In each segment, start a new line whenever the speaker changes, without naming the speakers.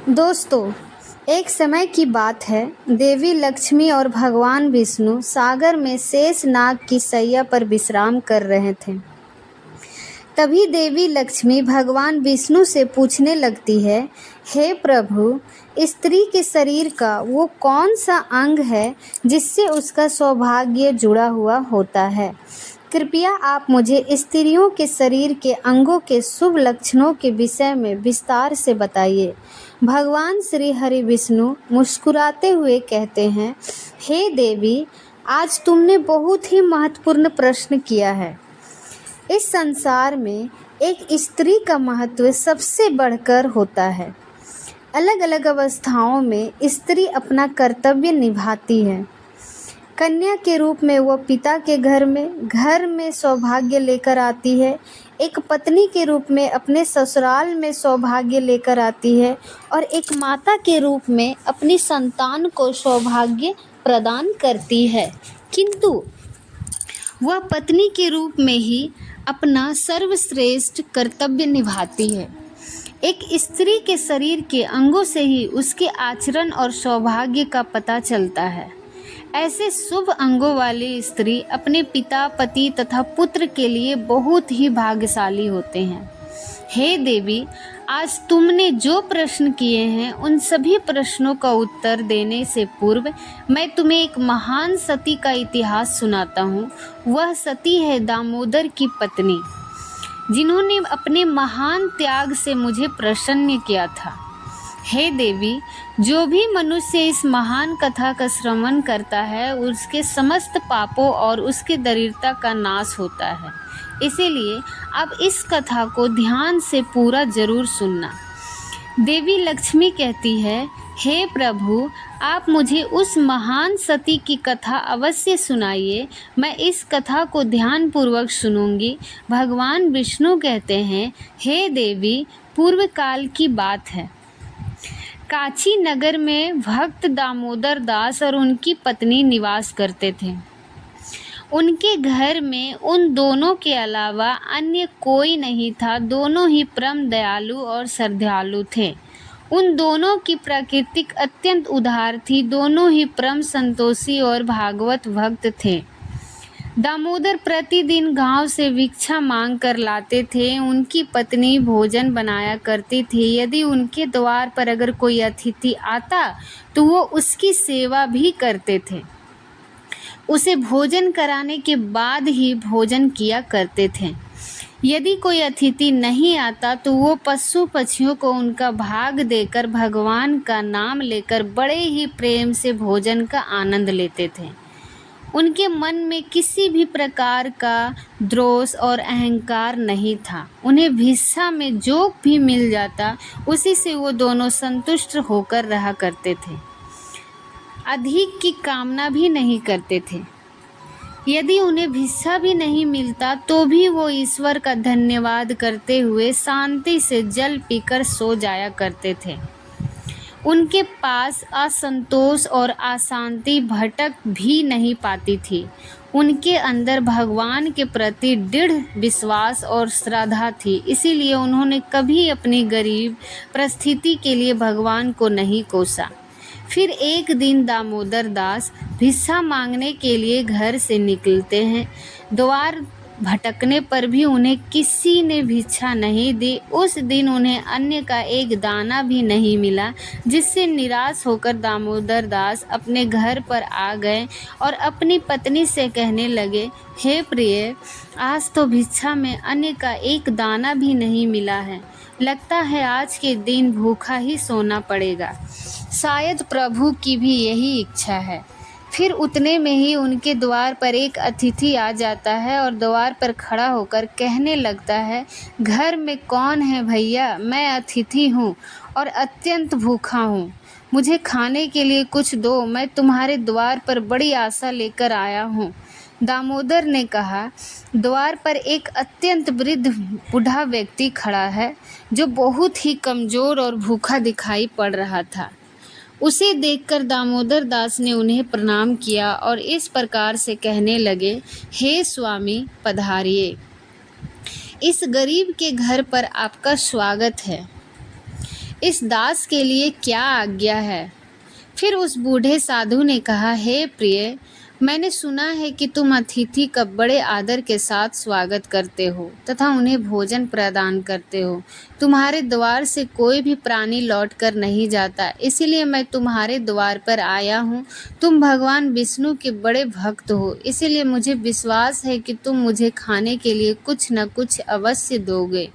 दोस्तों, एक समय की बात है। देवी लक्ष्मी और भगवान विष्णु सागर में शेष नाग की शैया पर विश्राम कर रहे थे। तभी देवी लक्ष्मी भगवान विष्णु से पूछने लगती है, हे प्रभु, स्त्री के शरीर का वो कौन सा अंग है जिससे उसका सौभाग्य जुड़ा हुआ होता है? कृपया आप मुझे स्त्रियों के शरीर के अंगों के शुभ लक्षणों के विषय में विस्तार से बताइए। भगवान श्री हरि विष्णु मुस्कुराते हुए कहते हैं, हे देवी, आज तुमने बहुत ही महत्वपूर्ण प्रश्न किया है। इस संसार में एक स्त्री का महत्व सबसे बढ़कर होता है। अलग अलग अवस्थाओं में स्त्री अपना कर्तव्य निभाती है। कन्या के रूप में वह पिता के घर में सौभाग्य लेकर आती है। एक पत्नी के रूप में अपने ससुराल में सौभाग्य लेकर आती है और एक माता के रूप में अपनी संतान को सौभाग्य प्रदान करती है। किंतु वह पत्नी के रूप में ही अपना सर्वश्रेष्ठ कर्तव्य निभाती है। एक स्त्री के शरीर के अंगों से ही उसके आचरण और सौभाग्य का पता चलता है। ऐसे शुभ अंगों वाली स्त्री अपने पिता, पति तथा पुत्र के लिए बहुत ही भाग्यशाली होते हैं। हे देवी, आज तुमने जो प्रश्न किए हैं उन सभी प्रश्नों का उत्तर देने से पूर्व मैं तुम्हें एक महान सती का इतिहास सुनाता हूँ। वह सती है दामोदर की पत्नी, जिन्होंने अपने महान त्याग से मुझे प्रसन्न किया था। हे देवी, जो भी मनुष्य इस महान कथा का श्रवण करता है उसके समस्त पापों और उसके दरिद्रता का नाश होता है। इसीलिए अब इस कथा को ध्यान से पूरा जरूर सुनना। देवी लक्ष्मी कहती है, हे प्रभु, आप मुझे उस महान सती की कथा अवश्य सुनाइए। मैं इस कथा को ध्यान पूर्वक सुनूंगी। भगवान विष्णु कहते हैं, हे देवी, पूर्व काल की बात है। काची नगर में भक्त दामोदर दास और उनकी पत्नी निवास करते थे। उनके घर में उन दोनों के अलावा अन्य कोई नहीं था। दोनों ही परम दयालु और श्रद्धालु थे। उन दोनों की प्रकृति अत्यंत उदार थी। दोनों ही परम संतोषी और भागवत भक्त थे। दामोदर प्रतिदिन गांव से भिक्षा मांग कर लाते थे। उनकी पत्नी भोजन बनाया करती थी। यदि उनके द्वार पर अगर कोई अतिथि आता तो वो उसकी सेवा भी करते थे। उसे भोजन कराने के बाद ही भोजन किया करते थे। यदि कोई अतिथि नहीं आता तो वो पशु पक्षियों को उनका भाग देकर भगवान का नाम लेकर बड़े ही प्रेम से भोजन का आनंद लेते थे। उनके मन में किसी भी प्रकार का द्रोष और अहंकार नहीं था। उन्हें भिक्षा में जो भी मिल जाता उसी से वो दोनों संतुष्ट होकर रहा करते थे। अधिक की कामना भी नहीं करते थे। यदि उन्हें भिक्षा भी नहीं मिलता तो भी वो ईश्वर का धन्यवाद करते हुए शांति से जल पीकर सो जाया करते थे। उनके पास असंतोष और अशांति भटक भी नहीं पाती थी। उनके अंदर भगवान के प्रति दृढ़ विश्वास और श्रद्धा थी। इसीलिए उन्होंने कभी अपनी गरीब परिस्थिति के लिए भगवान को नहीं कोसा। फिर एक दिन दामोदर दास भिक्षा मांगने के लिए घर से निकलते हैं। द्वार भटकने पर भी उन्हें किसी ने भिक्षा नहीं दी। उस दिन उन्हें अन्न का एक दाना भी नहीं मिला, जिससे निराश होकर दामोदर दास अपने घर पर आ गए और अपनी पत्नी से कहने लगे, हे प्रिय, आज तो भिक्षा में अन्न का एक दाना भी नहीं मिला है। लगता है आज के दिन भूखा ही सोना पड़ेगा। शायद प्रभु की भी यही इच्छा है। फिर उतने में ही उनके द्वार पर एक अतिथि आ जाता है और द्वार पर खड़ा होकर कहने लगता है, घर में कौन है भैया? मैं अतिथि हूँ और अत्यंत भूखा हूँ। मुझे खाने के लिए कुछ दो। मैं तुम्हारे द्वार पर बड़ी आशा लेकर आया हूँ। दामोदर ने कहा, द्वार पर एक अत्यंत वृद्ध बूढ़ा व्यक्ति खड़ा है जो बहुत ही कमज़ोर और भूखा दिखाई पड़ रहा था। उसे देखकर दामोदर दास ने उन्हें प्रणाम किया और इस प्रकार से कहने लगे, हे स्वामी, पधारिए। इस गरीब के घर पर आपका स्वागत है। इस दास के लिए क्या आज्ञा है? फिर उस बूढ़े साधु ने कहा, हे प्रिय, मैंने सुना है कि तुम अतिथि का बड़े आदर के साथ स्वागत करते हो तथा उन्हें भोजन प्रदान करते हो। तुम्हारे द्वार से कोई भी प्राणी लौट कर नहीं जाता, इसीलिए मैं तुम्हारे द्वार पर आया हूँ। तुम भगवान विष्णु के बड़े भक्त हो, इसीलिए मुझे विश्वास है कि तुम मुझे खाने के लिए कुछ न कुछ अवश्य दोगे।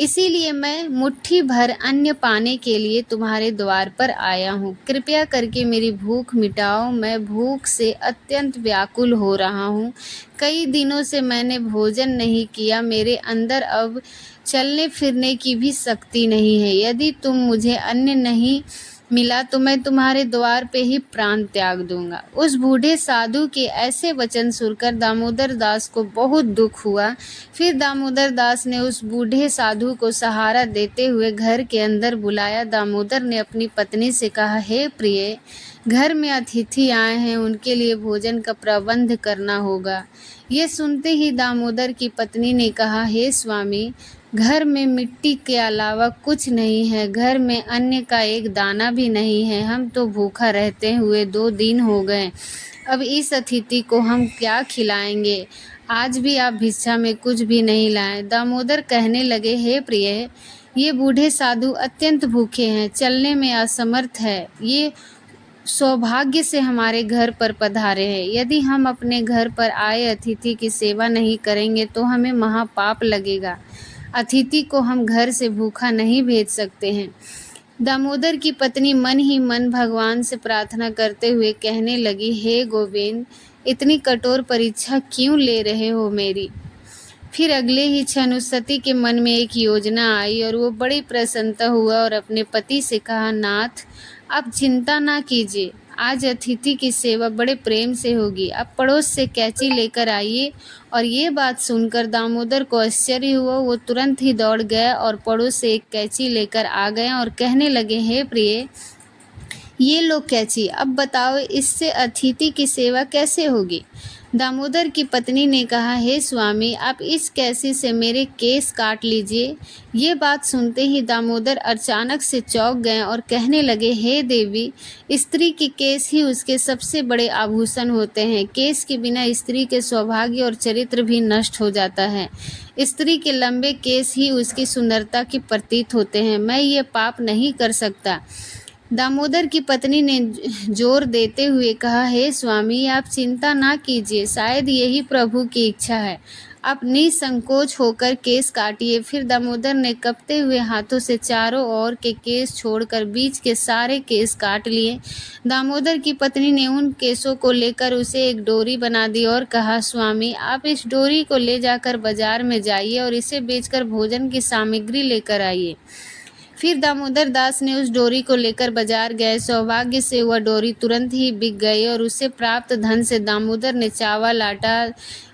इसीलिए मैं मुट्ठी भर अन्न पाने के लिए तुम्हारे द्वार पर आया हूँ। कृपया करके मेरी भूख मिटाओ, मैं भूख से अत्यंत व्याकुल हो रहा हूँ। कई दिनों से मैंने भोजन नहीं किया, मेरे अंदर अब चलने फिरने की भी शक्ति नहीं है। यदि तुम मुझे अन्न नहीं मिला तो मैं तुम्हारे द्वार पे ही प्राण त्याग दूंगा। उस बूढ़े साधु के ऐसे वचन सुनकर दामोदर दास को बहुत दुख हुआ। फिर दामोदर दास ने उस बूढ़े साधु को सहारा देते हुए घर के अंदर बुलाया। दामोदर ने अपनी पत्नी से कहा, हे प्रिय, घर में अतिथि आए हैं, उनके लिए भोजन का प्रबंध करना होगा। ये सुनते ही दामोदर की पत्नी ने कहा, हे स्वामी, घर में मिट्टी के अलावा कुछ नहीं है, घर में अन्न का एक दाना भी नहीं है। हम तो भूखा रहते हुए 2 दिन हो गए, अब इस अतिथि को हम क्या खिलाएंगे? आज भी आप भिक्षा में कुछ भी नहीं लाए। दामोदर कहने लगे, हे प्रिय, ये बूढ़े साधु अत्यंत भूखे हैं, चलने में असमर्थ है। ये सौभाग्य से हमारे घर पर पधारे हैं। यदि हम अपने घर पर आए अतिथि की सेवा नहीं करेंगे तो हमें महापाप लगेगा। अतिथि को हम घर से भूखा नहीं भेज सकते हैं। दामोदर की पत्नी मन ही मन भगवान से प्रार्थना करते हुए कहने लगी, हे गोविंद, इतनी कठोर परीक्षा क्यों ले रहे हो मेरी? फिर अगले ही क्षण उस सती के मन में एक योजना आई और वो बड़ी प्रसन्नता हुआ और अपने पति से कहा, नाथ, आप चिंता ना कीजिए, आज अतिथि की सेवा बड़े प्रेम से होगी। आप पड़ोस से कैंची लेकर आइए। और ये बात सुनकर दामोदर को आश्चर्य हुआ। वो तुरंत ही दौड़ गया और पड़ोस से एक कैंची लेकर आ गए और कहने लगे, हे प्रिय, ये लो कैंची, अब बताओ इससे अतिथि की सेवा कैसे होगी? दामोदर की पत्नी ने कहा, हे स्वामी, आप इस कैंची से मेरे केस काट लीजिए। ये बात सुनते ही दामोदर अचानक से चौंक गए और कहने लगे, हे देवी, स्त्री के केस ही उसके सबसे बड़े आभूषण होते हैं। केस के बिना स्त्री के सौभाग्य और चरित्र भी नष्ट हो जाता है। स्त्री के लंबे केस ही उसकी सुंदरता के प्रतीक होते हैं। मैं ये पाप नहीं कर सकता। दामोदर की पत्नी ने जोर देते हुए कहा, हे स्वामी, आप चिंता ना कीजिए, शायद यही प्रभु की इच्छा है। आप निसंकोच होकर केस काटिए। फिर दामोदर ने कँपते हुए हाथों से चारों ओर के केस छोड़कर बीच के सारे केस काट लिए। दामोदर की पत्नी ने उन केसों को लेकर उसे एक डोरी बना दी और कहा, स्वामी, आप इस डोरी को ले जाकर बाजार में जाइए और इसे बेचकर भोजन की सामग्री लेकर आइए। फिर दामोदर दास ने उस डोरी को लेकर बाजार गए। सौभाग्य से वह डोरी तुरंत ही बिक गई और उससे प्राप्त धन से दामोदर ने चावल, आटा,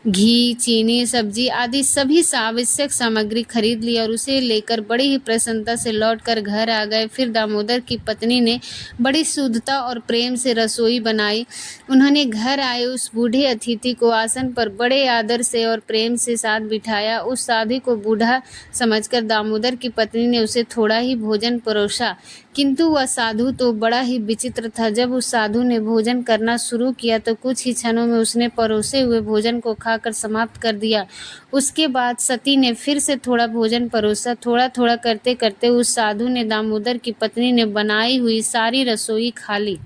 घी, चीनी, सब्जी आदि सभी आवश्यक सामग्री खरीद ली और उसे लेकर बड़ी ही प्रसन्नता से लौटकर घर आ गए। फिर दामोदर की पत्नी ने बड़ी शुद्धता और प्रेम से रसोई बनाई। उन्होंने घर आए उस बूढ़े अतिथि को आसन पर बड़े आदर से और प्रेम से साथ बिठाया। उस साधु को बूढ़ा समझकर दामोदर की पत्नी ने उसे थोड़ा ही भोजन परोसा, किंतु वह साधु तो बड़ा ही विचित्र था। जब उस साधु ने भोजन करना शुरू किया तो कुछ ही क्षणों में उसने परोसे हुए भोजन को खाकर समाप्त कर दिया। उसके बाद सती ने फिर से थोड़ा भोजन परोसा। थोड़ा थोड़ा करते करते उस साधु ने दामोदर की पत्नी ने बनाई हुई सारी रसोई खा ली।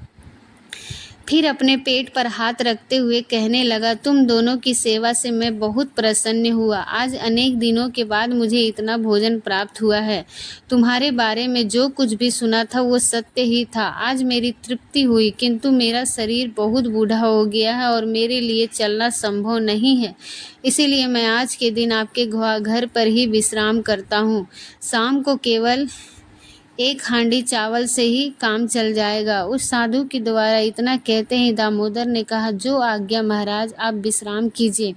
फिर अपने पेट पर हाथ रखते हुए कहने लगा, तुम दोनों की सेवा से मैं बहुत प्रसन्न हुआ। आज अनेक दिनों के बाद मुझे इतना भोजन प्राप्त हुआ है। तुम्हारे बारे में जो कुछ भी सुना था वो सत्य ही था। आज मेरी तृप्ति हुई, किंतु मेरा शरीर बहुत बूढ़ा हो गया है और मेरे लिए चलना संभव नहीं है। इसीलिए मैं आज के दिन आपके घर पर ही विश्राम करता हूँ। शाम को केवल 1 हांडी चावल से ही काम चल जाएगा। उस साधु के द्वारा इतना कहते ही दामोदर ने कहा, जो आज्ञा महाराज, आप विश्राम कीजिए,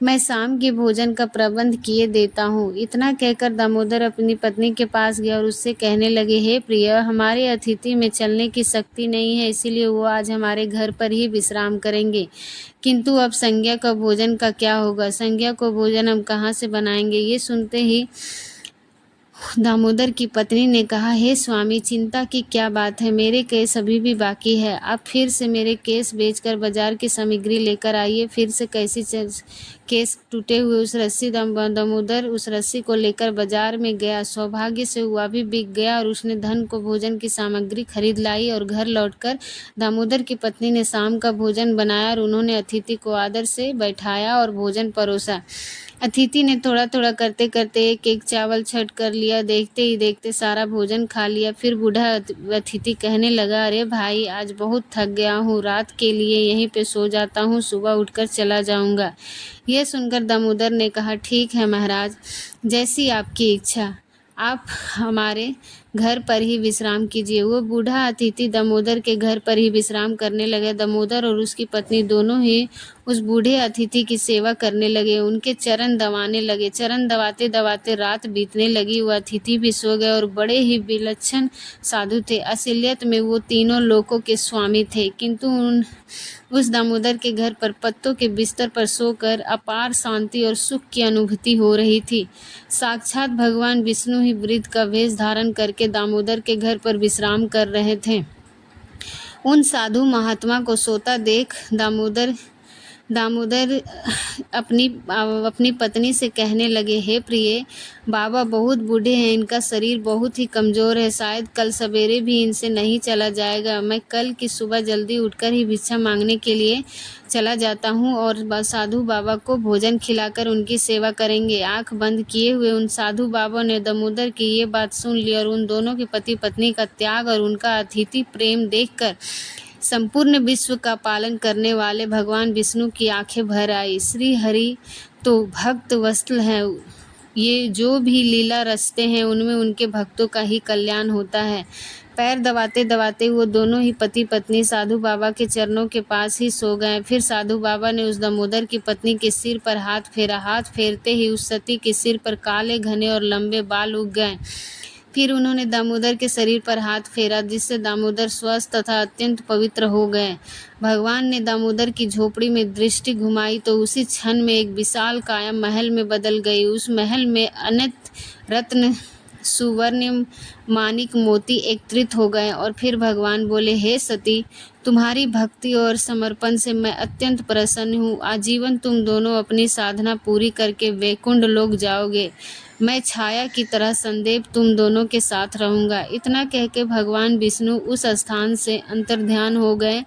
मैं शाम के भोजन का प्रबंध किए देता हूँ। इतना कहकर दामोदर अपनी पत्नी के पास गया और उससे कहने लगे, हे प्रिय, हमारे अतिथि में चलने की शक्ति नहीं है, इसीलिए वो आज हमारे घर पर ही विश्राम करेंगे। किंतु अब संज्ञा का भोजन का क्या होगा? संज्ञा को भोजन हम कहाँ से बनाएंगे? ये सुनते ही दामोदर की पत्नी ने कहा, हे स्वामी, चिंता की क्या बात है, मेरे केस अभी भी बाकी है। आप फिर से मेरे केस बेचकर बाजार की सामग्री लेकर आइए। फिर से केस टूटे हुए उस दामोदर उस रस्सी को लेकर बाजार में गया। सौभाग्य से वह भी बिक गया और उसने धन को भोजन की सामग्री खरीद लाई और घर लौटकर दामोदर की पत्नी ने शाम का भोजन बनाया और उन्होंने अतिथि को आदर से बैठाया और भोजन परोसा। अतिथि ने थोड़ा थोड़ा करते करते एक एक चावल छट कर लिया। देखते ही देखते सारा भोजन खा लिया। फिर बूढ़ा अतिथि कहने लगा, अरे भाई, आज बहुत थक गया हूँ, रात के लिए यहीं पे सो जाता हूँ, सुबह उठकर चला जाऊँगा। यह सुनकर दामोदर ने कहा, ठीक है महाराज, जैसी आपकी इच्छा, आप हमारे घर पर ही विश्राम कीजिए। वो बूढ़ा अतिथि दामोदर के घर पर ही विश्राम करने लगे। दामोदर और उसकी पत्नी दोनों ही उस बूढ़े अतिथि की सेवा करने लगे, उनके चरण दबाने लगे। चरण दबाते दबाते रात बीतने लगी। वह अतिथि भी सो गए और बड़े ही विलक्षण साधु थे। असलियत में वो तीनों लोकों के स्वामी थे, किंतु उस दामोदर के घर पर पत्तों के बिस्तर पर सोकर अपार शांति और सुख की अनुभूति हो रही थी। साक्षात भगवान विष्णु ही वृद्ध का वेश धारण करके दामोदर के घर पर विश्राम कर रहे थे। उन साधु महात्मा को सोता देख दामोदर अपनी पत्नी से कहने लगे, हे प्रिय, बाबा बहुत बूढ़े हैं, इनका शरीर बहुत ही कमज़ोर है, शायद कल सवेरे भी इनसे नहीं चला जाएगा। मैं कल की सुबह जल्दी उठकर ही भिक्षा मांगने के लिए चला जाता हूँ और साधु बाबा को भोजन खिलाकर उनकी सेवा करेंगे। आंख बंद किए हुए उन साधु बाबा ने दामोदर की ये बात सुन ली और उन दोनों के पति पत्नी का त्याग और उनका अतिथि प्रेम देखकर संपूर्ण विश्व का पालन करने वाले भगवान विष्णु की आंखें भर आई। श्री हरि तो भक्त वत्सल हैं, ये जो भी लीला रचते हैं उनमें उनके भक्तों का ही कल्याण होता है। पैर दबाते दबाते वो दोनों ही पति पत्नी साधु बाबा के चरणों के पास ही सो गए। फिर साधु बाबा ने उस दामोदर की पत्नी के सिर पर हाथ फेरा। हाथ फेरते ही उस सती के सिर पर काले घने और लंबे बाल उग गए। फिर उन्होंने दामोदर के शरीर पर हाथ फेरा, जिससे दामोदर स्वस्थ तथा अत्यंत पवित्र हो गए। भगवान ने दामोदर की झोपड़ी में दृष्टि घुमाई तो उसी क्षण में एक विशाल काया महल में बदल गई। उस महल में अनंत रत्न, सुवर्ण, माणिक, मोती एकत्रित हो गए और फिर भगवान बोले, हे सती, तुम्हारी भक्ति और समर्पण से मैं अत्यंत प्रसन्न हूँ। आजीवन तुम दोनों अपनी साधना पूरी करके वैकुंठ लोक जाओगे। मैं छाया की तरह सदैव तुम दोनों के साथ रहूँगा। इतना कह के भगवान विष्णु उस स्थान से अंतर्ध्यान हो गए।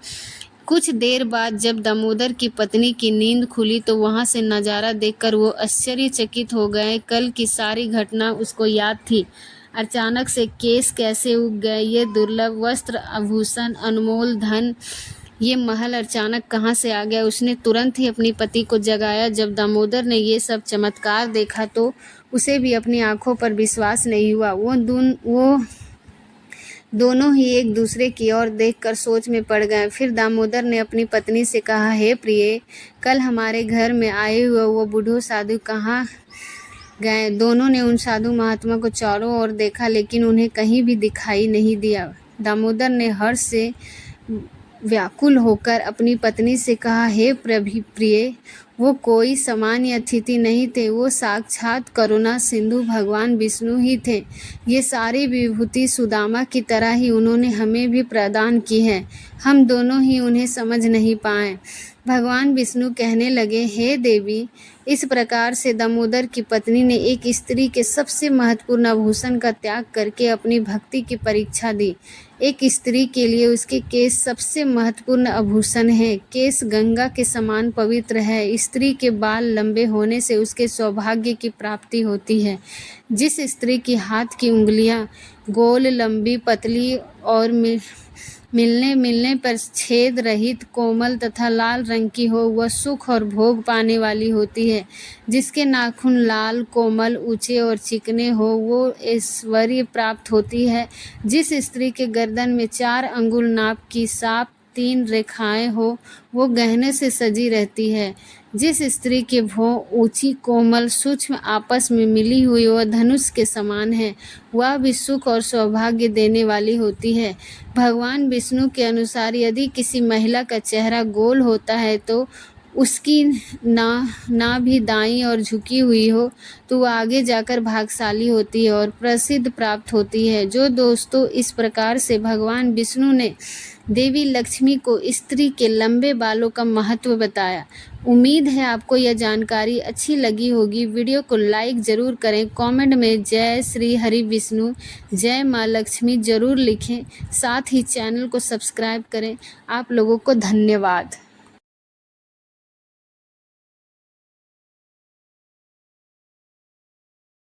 कुछ देर बाद जब दामोदर की पत्नी की नींद खुली तो वहाँ से नज़ारा देखकर वो आश्चर्यचकित हो गए। कल की सारी घटना उसको याद थी। अचानक से केस कैसे उग गए, ये दुर्लभ वस्त्र, आभूषण, अनमोल धन, ये महल अचानक कहाँ से आ गया। उसने तुरंत ही अपनी पति को जगाया। जब दामोदर ने ये सब चमत्कार देखा तो उसे भी अपनी आंखों पर विश्वास नहीं हुआ। वो दोनों ही एक दूसरे की ओर देखकर सोच में पड़ गए। फिर दामोदर ने अपनी पत्नी से कहा, हे प्रिय, कल हमारे घर में आए हुए वो बूढ़े साधु कहाँ गए? दोनों ने उन साधु महात्मा को चारों ओर देखा, लेकिन उन्हें कहीं भी दिखाई नहीं दिया। दामोदर ने हर्ष से व्याकुल होकर अपनी पत्नी से कहा, हे प्रिय, वो कोई सामान्य अतिथि नहीं थे, वो साक्षात करुणा सिंधु भगवान विष्णु ही थे। ये सारी विभूति सुदामा की तरह ही उन्होंने हमें भी प्रदान की है, हम दोनों ही उन्हें समझ नहीं पाए। भगवान विष्णु कहने लगे, हे देवी, इस प्रकार से दामोदर की पत्नी ने एक स्त्री के सबसे महत्वपूर्ण आभूषण का त्याग करके अपनी भक्ति की परीक्षा दी। एक स्त्री के लिए उसके केस सबसे महत्वपूर्ण आभूषण है। केस गंगा के समान पवित्र है। स्त्री के बाल लंबे होने से उसके सौभाग्य की प्राप्ति होती है। जिस स्त्री की हाथ की उंगलियां गोल, लंबी, पतली और मिलने पर छेद रहित, कोमल तथा लाल रंग की हो, वह सुख और भोग पाने वाली होती है। जिसके नाखून लाल, कोमल, ऊंचे और चिकने हो, वो ऐश्वर्य प्राप्त होती है। जिस स्त्री के गर्दन में 4 अंगुल नाप की साफ 3 रेखाएं हो, वो गहने से सजी रहती है। जिस स्त्री के भौं ऊंची, कोमल, सूक्ष्म, आपस में मिली हुई वह धनुष के समान है, वह भी सुख और सौभाग्य देने वाली होती है। भगवान विष्णु के अनुसार यदि किसी महिला का चेहरा गोल होता है तो उसकी ना भी दाईं ओर झुकी हुई हो तो वह आगे जाकर भाग्यशाली होती है और प्रसिद्ध प्राप्त होती है। जो दोस्तों इस प्रकार से भगवान विष्णु ने देवी लक्ष्मी को स्त्री के लंबे बालों का महत्व बताया। उम्मीद है आपको यह जानकारी अच्छी लगी होगी। वीडियो को लाइक ज़रूर करें, कमेंट में जय श्री हरि विष्णु, जय माँ लक्ष्मी ज़रूर लिखें। साथ ही चैनल को सब्सक्राइब करें। आप लोगों को धन्यवाद।